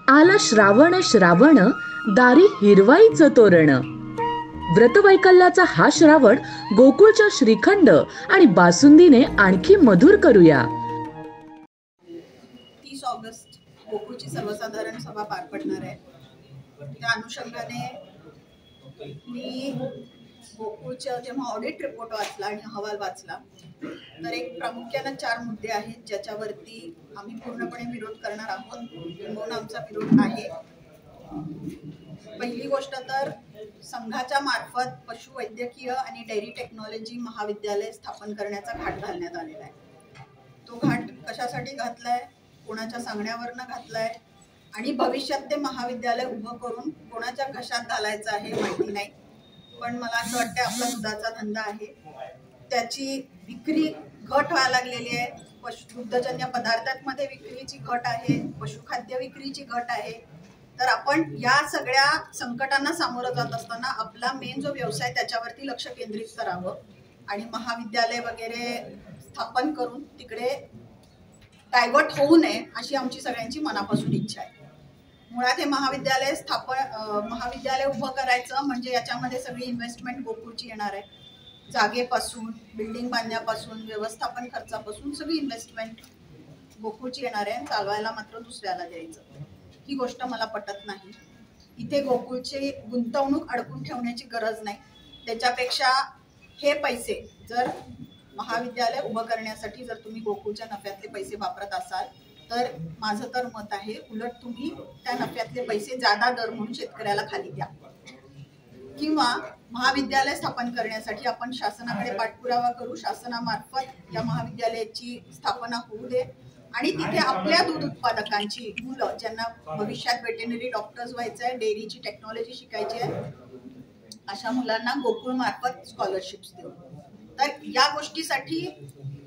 आला श्रावण श्रावण, दारी हिरवाईचं तोरण. व्रतवैकल्याचा हा श्रावण गोकुळच्या श्रीखंड आणि बासुंदीने आणखी मधुर करूया. 30 ऑगस्ट गोकुळची सर्वसाधारण सभा पार पडणार आहे. त्या अनुषंगाने मी गोकुळच्या जेव्हा ऑडिट रिपोर्ट वाचला आणि अहवाल वाचला तर एक प्रामुख्याने 4 मुद्दे आहेत ज्याच्यावरती आम्ही पूर्णपणे विरोध करणार आहोत किंवा आमचा विरोध आहे. पहिली गोष्ट तर संघाच्या मार्फत पशुवैद्यकीय आणि डेअरी टेक्नॉलॉजी महाविद्यालय स्थापन करण्याचा घाट घालण्यात आलेला आहे. तो घाट कशासाठी घातलाय, कोणाच्या सांगण्यावरनं घातलाय आणि भविष्यात ते महाविद्यालय उभं करून कोणाच्या घशात घालायचं आहे माहिती नाही. पण मला असं वाटतं आपला दुधाचा धंदा आहे, त्याची विक्री घट व्हायला लागलेली आहे. दुग्धजन्य पदार्थांमध्ये विक्रीची घट आहे, पशुखाद्य विक्रीची घट आहे. तर आपण या सगळ्या संकटांना सामोरं जात असताना आपला मेन जो व्यवसाय त्याच्यावरती लक्ष केंद्रित करावं आणि महाविद्यालय वगैरे स्थापन करून तिकडे डायव्हर्ट होऊ नये अशी आमची सगळ्यांची मनापासून इच्छा आहे. मुळात हे महाविद्यालय उभं करायचं म्हणजे याच्यामध्ये सगळी इन्व्हेस्टमेंट गोकुळची येणार आहे. जागेपासून, बिल्डिंग बांधण्यापासून, व्यवस्थापन खर्चापासून सगळी इन्व्हेस्टमेंट गोकुळची येणार आहे. चालवायला मात्र दुसऱ्याला द्यायचं, ही गोष्ट मला पटत नाही. इथे गोकुळची गुंतवणूक अडकून ठेवण्याची गरज नाही. त्याच्यापेक्षा हे पैसे जर महाविद्यालय उभं करण्यासाठी जर तुम्ही गोकुळच्या नफ्यातले पैसे वापरत असाल तर माझं तर मत आहे उलट तुम्ही त्या नफ्यातले पैसे जादा दर म्हणून शेतकऱ्याला खाली द्या किंवा महाविद्यालय स्थापन करण्यासाठी आपण शासनाकडे पाठपुरावा करू. शासनामार्फत या महाविद्यालयाची स्थापना होऊ दे आणि तिथे आपल्या दूध उत्पादकांची मुलं ज्यांना भविष्यात वेटेनरी डॉक्टर्स व्हायचं आहे, डेअरीची टेक्नॉलॉजी शिकायची आहे, अशा मुलांना गोकुळ मार्फत स्कॉलरशिप्स देऊ. तर या गोष्टीसाठी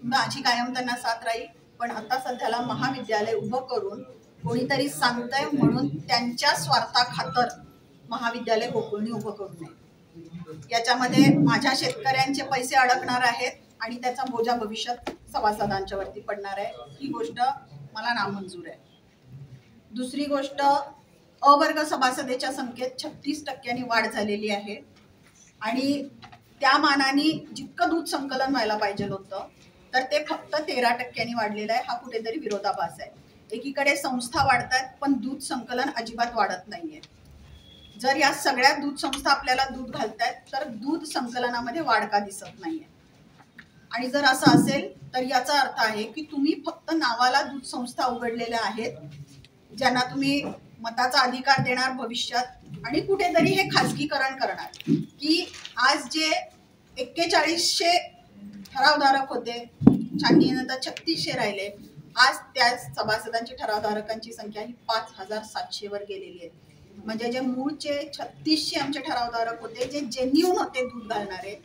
माझी कायम त्यांना साथ राहील. पण आता सध्याला महाविद्यालय उभं करून कोणीतरी सांगतंय म्हणून त्यांच्या स्वार्थाखातर महाविद्यालय गोकुळनी उभं करू नये. याच्यामध्ये माझ्या शेतकऱ्यांचे पैसे अडकणार आहेत आणि त्याचा बोजा भविष्यात सभासदांच्या वरती पडणार आहे. ही गोष्ट मला नामंजूर आहे. दुसरी गोष्ट, अवर्ग सभासदेच्या संख्येत 36% वाढ झालेली आहे आणि त्या मानाने जितकं दूध संकलन व्हायला पाहिजे होतं तर ते फक्त 13% वाढलेलं आहे. हा कुठेतरी विरोधाभास आहे. एकीकडे संस्था वाढतात पण दूध संकलन अजिबात वाढत नाहीये. जर या सगळ्या दूध संस्था आपल्याला दूध घालतायत तर दूध संकलनामध्ये वाढ का दिसत नाहीये. आणि जर असं असेल तर याचा अर्थ आहे की तुम्ही फक्त नावाला दूध संस्था उघडलेल्या आहेत ज्यांना तुम्ही मताचा अधिकार देणार भविष्यात आणि कुठेतरी हे खाजगीकरण करणार की आज जे 4100 ठरावधारक होते, छाननीनंतर 3600 राहिले. आज त्या सभासदांची ठरावधारकांची संख्या ही 5700 वर गेलेली आहे. म्हणजे जे मूळचे 3600 आमचे ठरावधारक होते, जे जेन्युइन होते दूध घालणारे,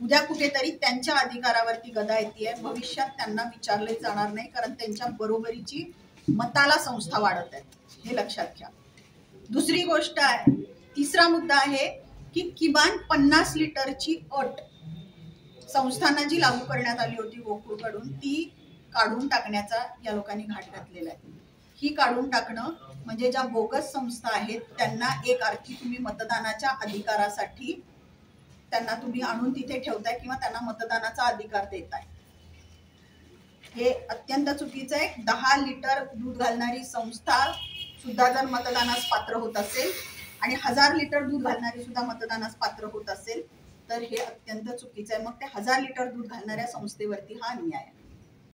उद्या कुठेतरी त्यांच्या अधिकारावरती गदा येते. भविष्यात त्यांना विचारले जाणार नाही कारण त्यांच्या बरोबरीची मताला संस्था वाढत आहेत, हे लक्षात घ्या. दुसरी गोष्ट आहे, तिसरा मुद्दा आहे की किमान 50 लिटरची अट संस्थांना जी लागू करण्यात आली होती गोकुळकडून ती काढून टाकण्याचा या लोकांनी घाट घातलेला आहे. ही काढून टाकणं म्हणजे ज्या बोगस संस्था आहेत त्यांना एक अर्थी तुम्ही मतदानाच्या अधिकारासाठी त्यांना तुम्ही आणून तिथे ठेवताय किंवा त्यांना मतदानाचा अधिकार देताय. हे अत्यंत चुकीचं आहे. 10 लिटर दूध घालणारी संस्था सुद्धा जर मतदानास पात्र होत असेल आणि 1000 लिटर दूध घालणारी सुद्धा मतदानास पात्र होत असेल तर हे अत्यंत चुकीचं आहे. मग ते 1000 लिटर दूध घालणाऱ्या संस्थेवरती हा अन्याय आहे.